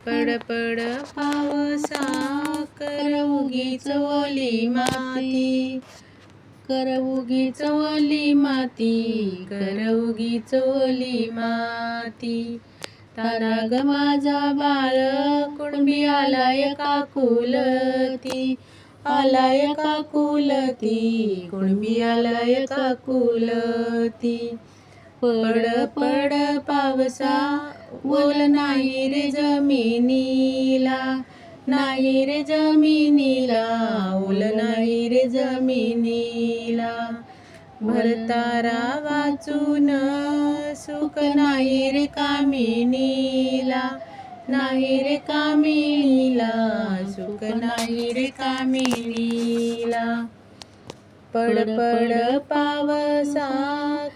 पड पड पावसा कर उगीच ओली माती, कर उगीच ओली माती, कर उगीच ओली माती. ताना ग माझा बाळ कुणबी आलाय काकुलती, आलाय काकुलती, कुणबी आलाय काकुलती. पड पड पावसा ओल नाही रे जमिनीला, नाही रे जमिनीला, ओल नाही रे जमिनीला. भरतारा वाचून सुख नाही रे कामिनीला, नाही रे कामिनीला, सुख नाही रे कामिनीला. पड पड पावसा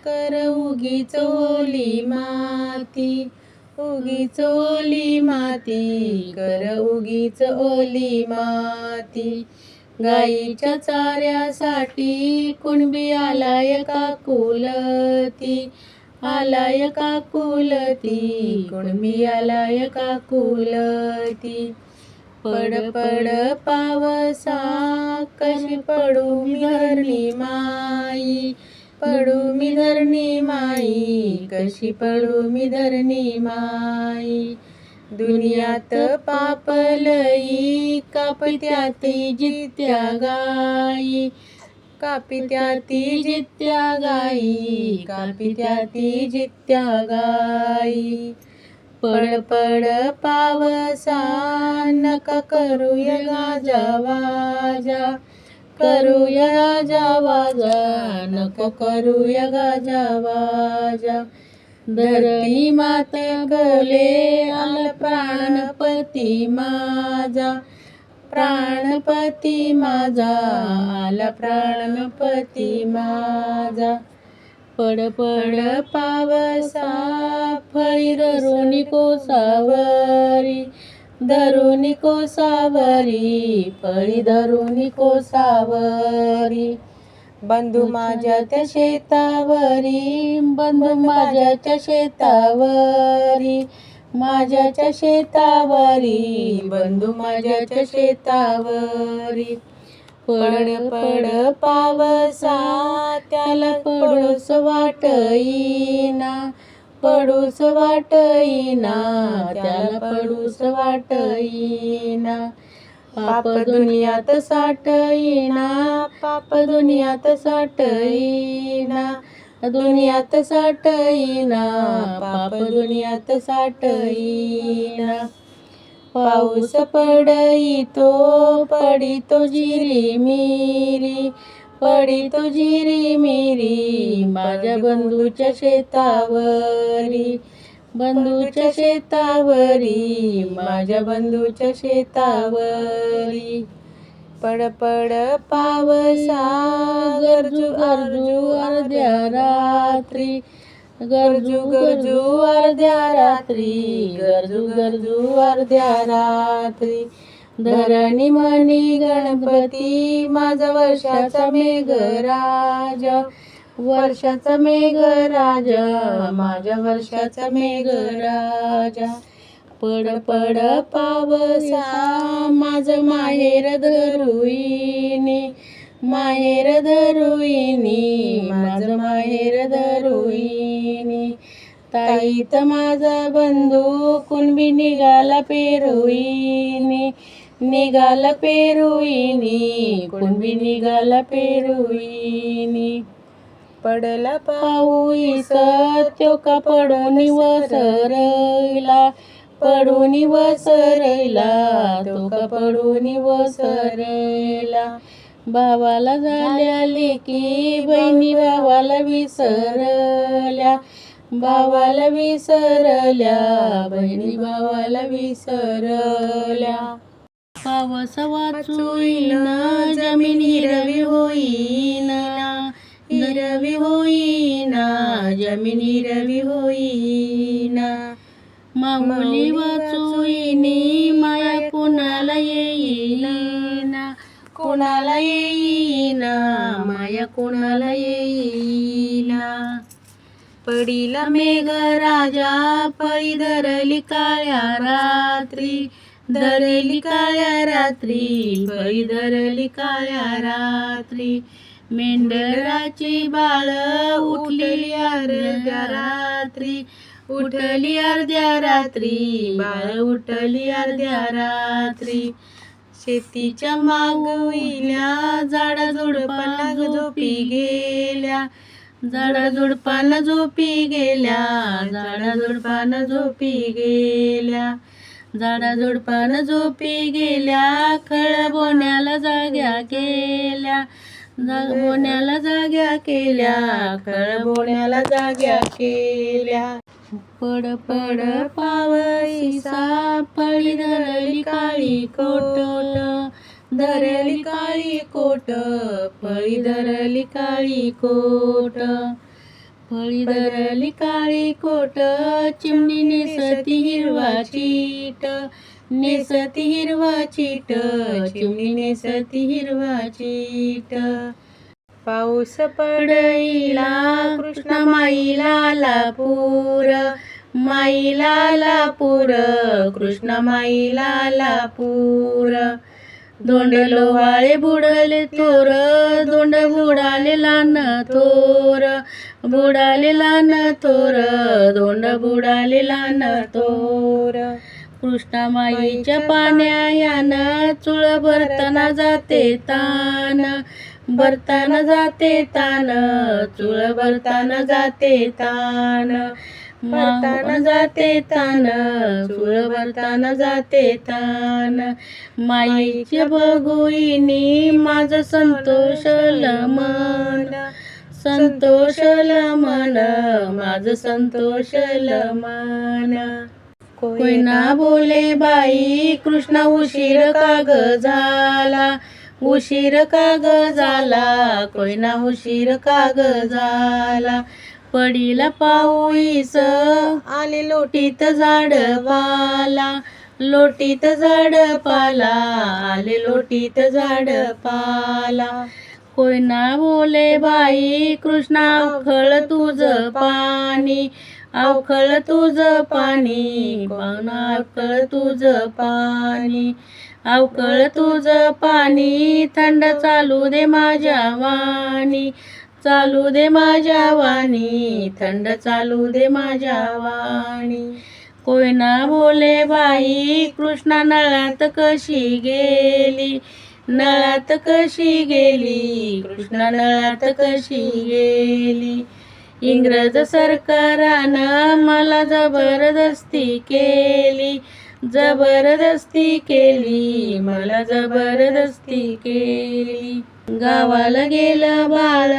कर उगीच ओली माती, उगीच ओली माती, कर उगीच ओली माती. गाईच्या चाऱ्यासाठी कुणबी आलाय काकुलती, आलाय काकुलती, कुणबी आलाय काकुलती. पड पड पावसा कशी पडू मी धरणी माई, पडू मी धरणी माई, कशी पडू मी धरणी माई. दुनियात पाप लई कापत्याती जित्या गाई, कापित्याती जित्या गाई, कापित्याती जित्या गाई. पड पड पावसा नका करूया गाजावाजा, करूया गाजावाजा, नको करूया गाजावाजा. धरणी माते गले आल प्राणपती माझा, प्राणपती माझा, आला प्राणपती माझा. पड पड पावसा फळी धरुनी कोसावरी, धरुनी कोसावरी, फळी धरुनी कोसावरी. बंधू माझ्याच्या शेतावरी, बंधू माझ्याच्या शेतावरी, माझ्याच्या शेतावरी, बंधू माझ्याच्या शेतावरी. पड पड पावसा त्याला पडूस वाटईना, पडूस वाटईना, त्याला पडूस वाटईना. पाप दुनियात साठईना, पाप दुनियात साठईना, दुनियात साठईना, पाप दुनियात साठईना. पाऊस पडितो पडितो जिरीमिरी, पडितो जिरीमिरी, माझ्या बंधूच्या शेतावरी, बंधूच्या शेतावरी, माझ्या बंधूच्या शेतावरी. पड पड पावसा गरजू गरजू अर्ध्या रात्री, गरजू गरजू अर्ध्या रात्री, गरजू गरजू अर्ध्या रात्री. धरणी मनी गणपती माझा वर्षाचा मेघराजा, वर्षाचा मेघराजा, माझ्या वर्षाचा मेघराजा. पड पड पावसा माझं माहेर धरुईनी, माहेर धरुईनी, माझं माहेर धरुईनी. ताईत माझा बंधू कुणबी निघाला पेरुईनी, निघाला पेरुईनी, कुणबी निघाला पेरुईनी. पडला पाऊस त्यो का पडून वसरला, पडून वसरला, तो का पडून वसरला. भावाला झाल्या लेकी बहिणी भावाला विसरल्या, भावाला विसरल्या, बहिणी भावाला विसरल्या. पावस वाचूईना जमीन हिरवी होईना, हिरवी होईना, जमीन हिरवी होईना. माऊली वाचूईनी माया कुणाला येईना, कुणाला येईना, माया कुणाला येईना. पडिला मेघ राजा फळी धरली काळ्या रात्री, धरली काळ्या रात्री, फळी धरली काळ्या रात्री. मेंढराची बाळ उठली अर्ध्या रात्री, उठली अर्ध्या रात्री, बाळ उठली अर्ध्या रात्री. शेतीच्या मागविल्या झाडाझुडपांना झोपी गेल्या, झाडाझुडपांना झोपी गेल्या, झाडाझुडपांना झोपी गेल्या, झाडाझुडपांना झोपी गेल्या. खळबोण्याला जाग्या केल्या, बोण्याला जाग्या केल्या, खळबोण्याला जाग्या केल्या. पड पड पावसा फळी धरली काळी कोट, धरली काळी कोट, फळी धरली काळी कोट, फळी धरली काळी कोट. चिमणी नेसती हिरवा चीट, नेसती हिरवा चीट, चिमणी नेसती हिरवा चीट. पाऊस पडईला कृष्ण माईला आला पूर, माईला आला पूर, कृष्ण माईला आला पूर. धोंड लोहाळे बुडले थोर, धोंड बुडाले लान थोर, बुडाले लान थोर, धोंड बुडाले लान थोर. कृष्णामाईच्या पाण्यायान चुळ भरताना जाते तान, भरताना जाते तान, चुळ भरताना जाते तान, भरताना जाते तान, चुळ भरताना जाते तान. माईचे बघुईनी माझं संतोषल मन, संतोषल मन, माझं संतोषल मन. कोयना बोले बाई कृष्णा उशीर का ग झाला, उशीर का ग झाला, कोयना उशीर का ग झाला. पडीला पाऊस आले लोटीत झाडपाला, लोटीत झाडपाला, आले लोटीत झाडपाला. कोयना बोले बाई कृष्णा अवखळ तुझं पाणी, अवखळ तुझं पाणी, अवखळ तुझं पाणी, अवखळ तुझं पाणी. थंड चालू दे माझ्या वाणी, चालू दे माझ्या वाणी, थंड चालू दे माझ्या वाणी. कोयना बोले बाई कृष्णा नळात कशी गेली, नळात कशी गेली, कृष्णा नळात कशी गेली. इंग्रज सरकारानं मला जबरदस्ती केली, जबरदस्ती केली, मला जबरदस्ती केली. गावाला गेलं बाळ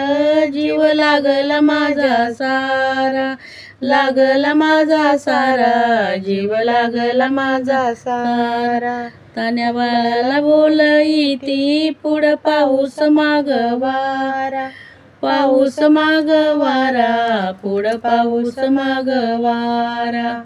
जीव लागला माझा सारा, लागला माझा सारा, जीव लागला माझा सारा. तान्या बाळाला बोलई ती पुढं पाऊस माग वारा, पाऊस माग वारा, पुढं पाऊस माग वारा.